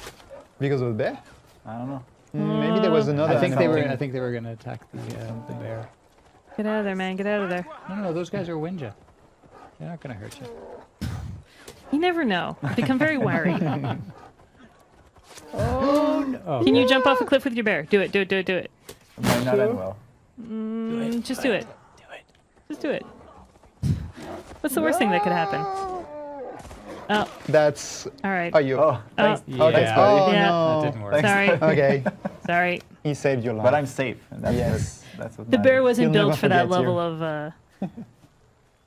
Because of the bear? I don't know. Maybe there was another. I think they were. animal. I think they were going to attack the bear. Get out of there, man. Get out of there. No, those guys are Wenja. They're not going to hurt you. You never know. Become very wary. Oh no! Can you jump off a cliff with your bear? Do it. Do it. Do it. Do it. It might not end well. Just do it. Just do it. What's the worst thing that could happen? Oh, That's. all right. Oh, you. Oh, thanks. Oh, thanks, buddy. Oh, Yeah. no. That didn't work. Sorry. Okay, Sorry. he saved your life. But I'm safe. And that's Yes. That's what The bear matters. wasn't He'll built never for that forget you. level of.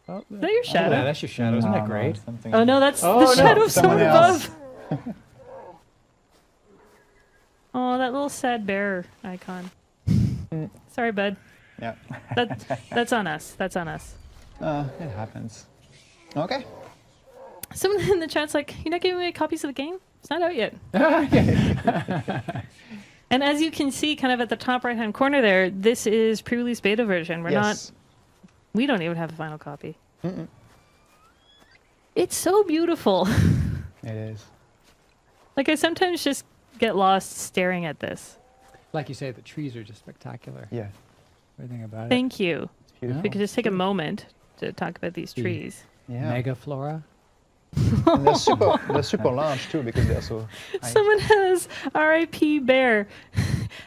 Oh, Is that your shadow? yeah, that's your shadow. Isn't No, that no, great? something- Oh no, that's Oh, the no, shadow of someone someone else. above. Oh, that little sad bear icon. Sorry, bud. Yeah. That's on us. That's on us. It happens. Okay. Someone in the chat's like, "You're not giving me copies of the game? It's not out yet." And as you can see, kind of at the top right-hand corner there, this is pre-release beta version. We're not. Yes. We don't even have a final copy. It's so beautiful. It is. Like I sometimes just get lost staring at this. Like you say, the trees are just spectacular. Yeah. Everything about it. Thank you. It's beautiful. We could just take a moment to talk about these Yeah. trees. Yeah. Mega flora. And they're super large too because they're so. high. Someone has R.I.P. Bear,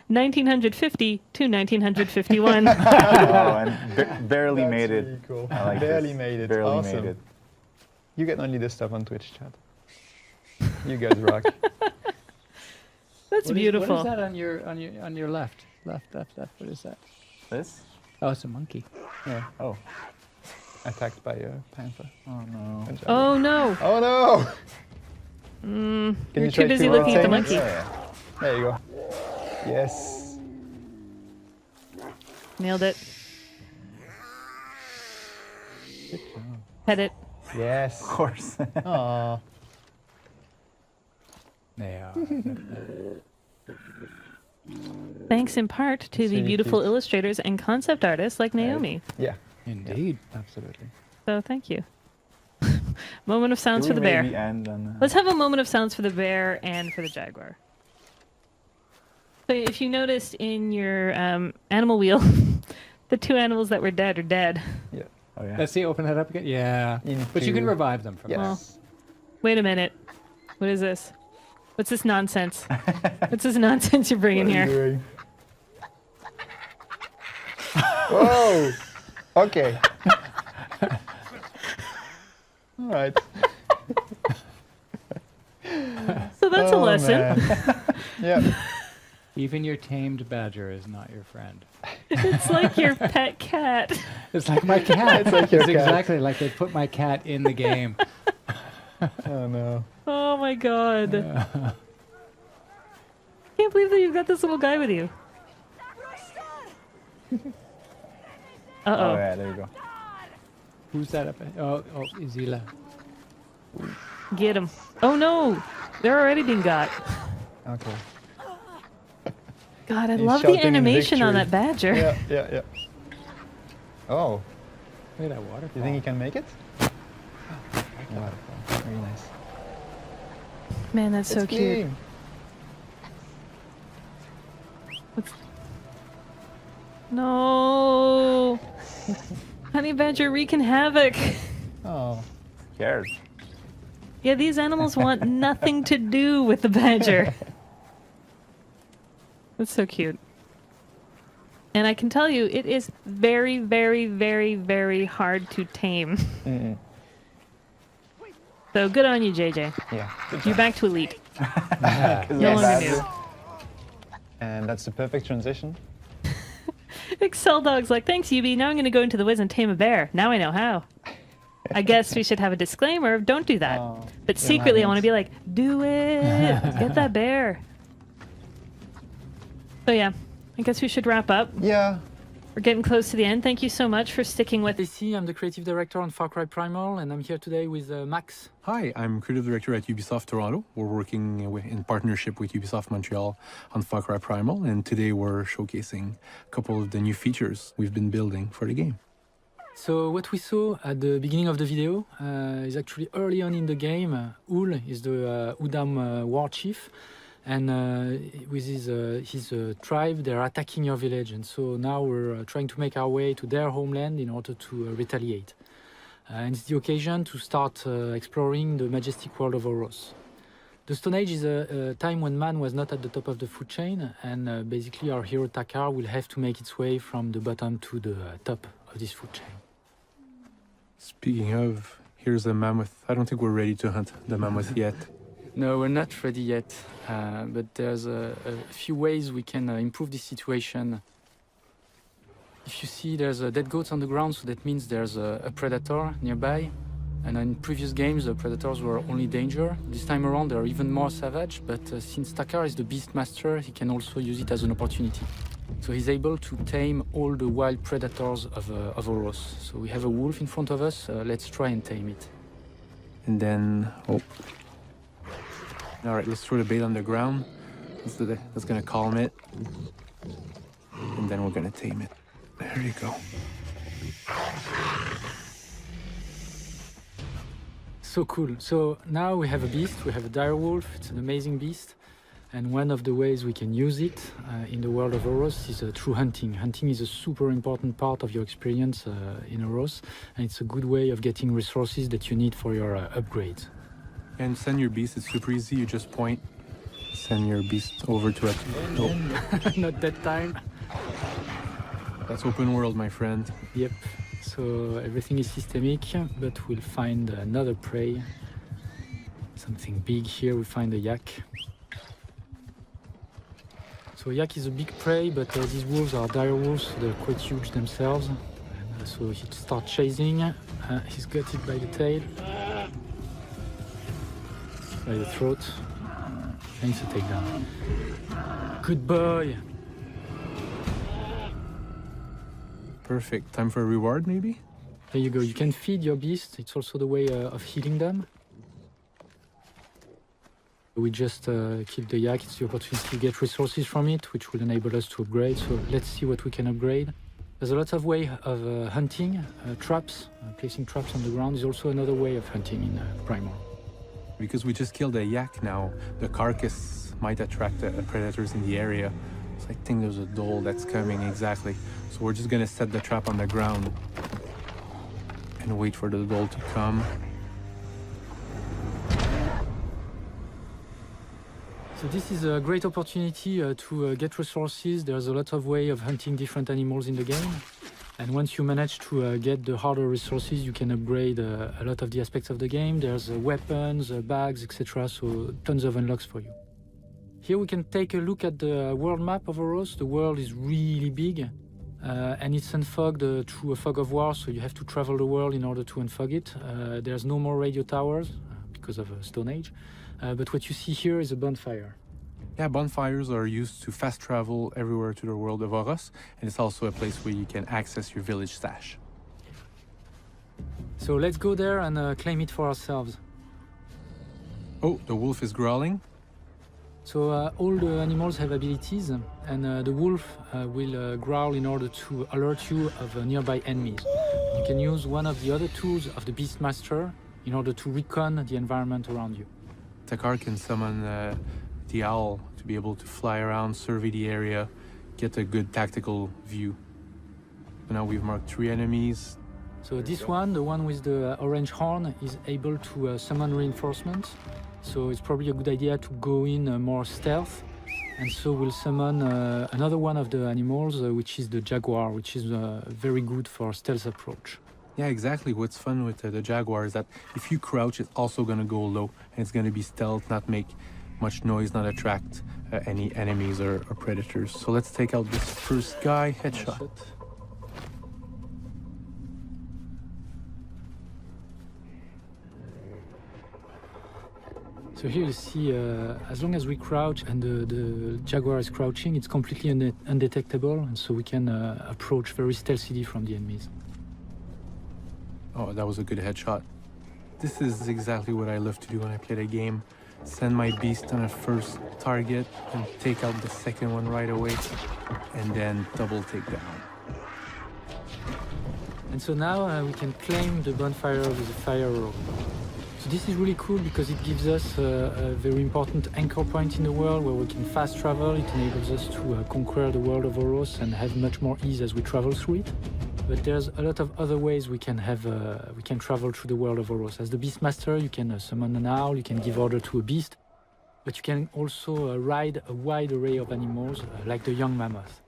1950 to 1951. Oh, and barely That's made it. really Cool. I like Barely this. made it. Barely Awesome. made it. You get only this stuff on Twitch chat. You guys rock. That's What beautiful. is that on your left? Left. What is that? This? Oh, it's a monkey. Yeah. Oh. Attacked by a panther. Oh no. Good job. Oh no! Oh no! Can You're you too try busy to looking at the tame it? monkey. Yeah. There you go. Yes. Nailed it. Good job. Pet it. Yes. Of course. Aww. They are. Thanks in part to the really beautiful cute. illustrators and concept artists like Naomi. Yeah. Indeed. Absolutely. So thank you. Moment of silence Do for we the bear. maybe end on, Let's have a moment of silence for the bear and for the jaguar. So if you noticed in your animal wheel, the two animals that were dead are dead. Yeah. Oh yeah. Let's see. Open that up again. Yeah. But you can Into- revive them from Yes. Well, Wait a minute. What is this? What's this nonsense? What's this nonsense you're bringing What are you here? doing? Whoa! Okay. All right. So that's a Oh, lesson. man. Yeah. Even your tamed badger is not your friend. It's like your pet cat. It's like my cat. It's like your It's cat. exactly like they put my cat in the game. Oh no. Oh my god. Can't believe that you've got this little guy with you. Oh Uh-oh. yeah, there you go. Who's that up? Oh, Izila. Get him. Oh no! They're already being got. Okay. God, I He's love the shouting in animation on victory. that badger. Yeah, yeah, yeah. Oh, Look at that waterfall. you think he can make it? Waterfall. Very nice. Man, that's so It's cute. clean. No! Honey badger wreaking havoc. Oh. Scared. Yeah, these animals want nothing to do with the badger. That's so cute. And I can tell you, it is very, very, very, very hard to tame. Mm-mm. So good on you, JJ. Yeah. You're back to elite. No Yes. longer new. And that's the perfect transition. Excel Dog's like, thanks, UB. Now I'm going to go into the woods and tame a bear. Now I know how. I guess we should have a disclaimer of don't do that. Oh, But yeah, secretly, I madness. want to be like, do it. Get that bear. So yeah, I guess we should wrap up. Yeah. We're getting close to the end. Thank you so much for sticking with us. Stacy, I'm the creative director on Cry Primal, and I'm here today with Max. Hi, I'm creative director at Ubisoft Toronto. We're working in partnership with Ubisoft Montreal on Cry Primal, and today we're showcasing a couple of the new features we've been building for the game. So what we saw at the beginning of the video is actually early on in the game. Ul is the Udam war chief, and with his tribe, they're attacking your village. And so now we're trying to make our way to their homeland in order to retaliate. And it's the occasion to start exploring the majestic world of Oros. The Stone Age is a time when man was not at the top of the food chain, and basically our hero Takar will have to make its way from the bottom to the top of this food chain. Speaking of, here's the mammoth. I don't think we're ready to hunt the mammoth yet. No, we're not ready yet, but there's a few ways we can improve this situation. If you see, there's dead goats on the ground, so that means there's a predator nearby. And in previous games, the predators were only danger. This time around, they're even more savage, but since Takar is the beast master, he can also use it as an opportunity. So he's able to tame all the wild predators of Oros. So we have a wolf in front of us, let's try and tame it. And then, oh. All right, let's throw the bait on the ground. That's gonna calm it. And then we're gonna tame it. There you go. So cool. So now we have a beast, we have a dire wolf, it's an amazing beast. And one of the ways we can use it in the world of Oros is through hunting. Hunting is a super important part of your experience in Oros, and it's a good way of getting resources that you need for your upgrades. And send your beast, it's super easy. You just point, send your beast over to it. Oh, Not that time. that's open world, my friend. Yep. So everything is systemic, but we'll find another prey. Something big here, we find a yak. So yak is a big prey, but these wolves are dire wolves, so they're quite huge themselves. And, so he starts chasing. He's got it by the tail, by the throat, and it's a takedown. Good boy! Perfect. Time for a reward, maybe? There you go. You can feed your beast. It's also the way of healing them. We just killed the yak. It's the opportunity to get resources from it, which will enable us to upgrade. So let's see what we can upgrade. There's a lot of way of hunting. Traps, placing traps on the ground is also another way of hunting in Primal. Because we just killed a yak now, the carcass might attract predators in the area. So I think there's a dhole that's coming, exactly. So we're just gonna set the trap on the ground and wait for the dhole to come. So this is a great opportunity to get resources. There's a lot of way of hunting different animals in the game. And once you manage to get the harder resources, you can upgrade a lot of the aspects of the game. There's weapons, bags, etc. So tons of unlocks for you. Here we can take a look at the world map of Oros. The world is really big. And it's unfogged through a fog of war, so you have to travel the world in order to unfog it. There's no more radio towers because of Stone Age. But what you see here is a bonfire. Yeah, bonfires are used to fast travel everywhere to the world of Oros, and it's also a place where you can access your village stash. So let's go there and claim it for ourselves. Oh, the wolf is growling. So all the animals have abilities, and the wolf will growl in order to alert you of nearby enemies. You can use one of the other tools of the Beastmaster in order to recon the environment around you. Takar can summon the owl to be able to fly around, survey the area, get a good tactical view. So now we've marked 3 enemies. So this one, the one with the orange horn, is able to summon reinforcements. So it's probably a good idea to go in more stealth. And so we'll summon another one of the animals, which is the jaguar, which is very good for stealth approach. Yeah, exactly. What's fun with the jaguar is that if you crouch, it's also going to go low, and it's going to be stealth, not make much noise, not attract any enemies or predators. So let's take out this first guy, headshot. So here you see, as long as we crouch and the jaguar is crouching, it's completely undetectable, and so we can approach very stealthily from the enemies. Oh, that was a good headshot. This is exactly what I love to do when I play the game. Send my beast on a first target and take out the second one right away, and then double takedown. And so now we can claim the bonfire with a fire rope. So this is really cool because it gives us a very important anchor point in the world where we can fast travel. It enables us to conquer the world of Oros and have much more ease as we travel through it. But there's a lot of other ways we can travel through the world of Oros. As the Beastmaster, you can summon an owl, you can give order to a beast, but you can also ride a wide array of animals like the young mammoth.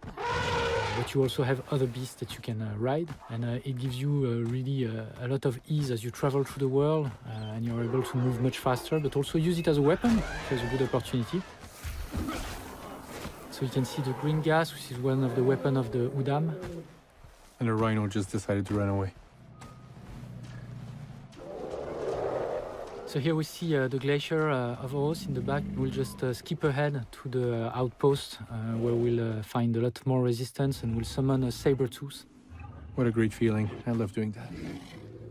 But you also have other beasts that you can ride, and it gives you really a lot of ease as you travel through the world, and you're able to move much faster, but also use it as a weapon, which is a good opportunity. So you can see the green gas, which is one of the weapons of the Udam. And the rhino just decided to run away. So here we see the glacier of Oros in the back. We'll just skip ahead to the outpost where we'll find a lot more resistance and we'll summon a saber-tooth. What a great feeling. I love doing that.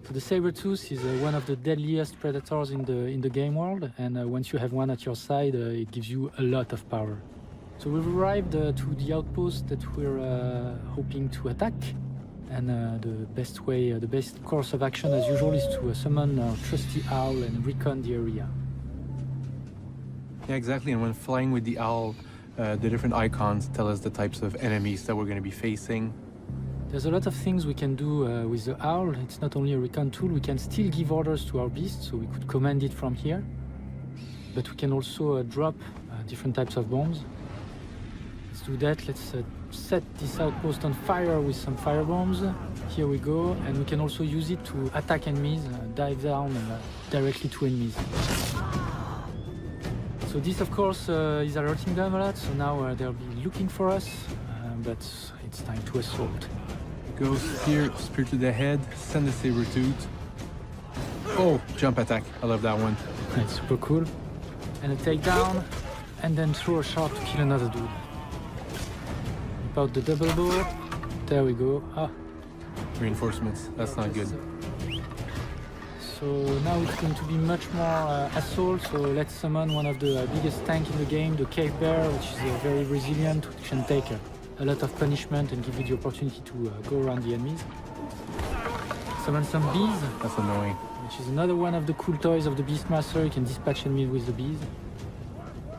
So the saber-tooth is one of the deadliest predators in the game world, and once you have one at your side, it gives you a lot of power. So we've arrived to the outpost that we're hoping to attack. And the best course of action as usual is to summon our trusty owl and recon the area. Yeah, exactly. And when flying with the owl, the different icons tell us the types of enemies that we're going to be facing. There's a lot of things we can do with the owl. It's not only a recon tool, we can still give orders to our beast, so we could command it from here. But we can also drop different types of bombs. Let's do that. Let's set this outpost on fire with some fire bombs. Here we go, and we can also use it to attack enemies, dive down directly to enemies. So this, of course, is alerting them a lot, so now they'll be looking for us, but it's time to assault. Go spear to the head, send the saber-tooth. Oh, jump attack. I love that one. It's super cool. And a takedown, and then throw a shot to kill another dude. About the double bow. There we go. Ah. Reinforcements. That's not good. So now it's going to be much more assault. So let's summon one of the biggest tanks in the game, the cave bear, which is very resilient, which can take a lot of punishment and give you the opportunity to go around the enemies. Summon some bees. That's annoying. Which is another one of the cool toys of the Beastmaster. You can dispatch enemies with the bees.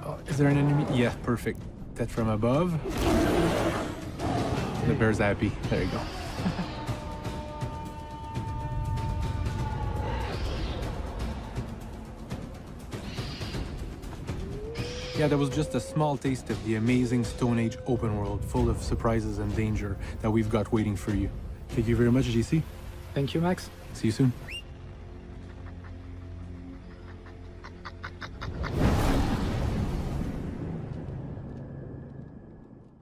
Oh, is there an enemy? Yeah, perfect. That from above. The bear's happy. There you go. Yeah, that was just a small taste of the amazing Stone Age open world, full of surprises and danger that we've got waiting for you. Thank you very much, GC. Thank you, Max. See you soon.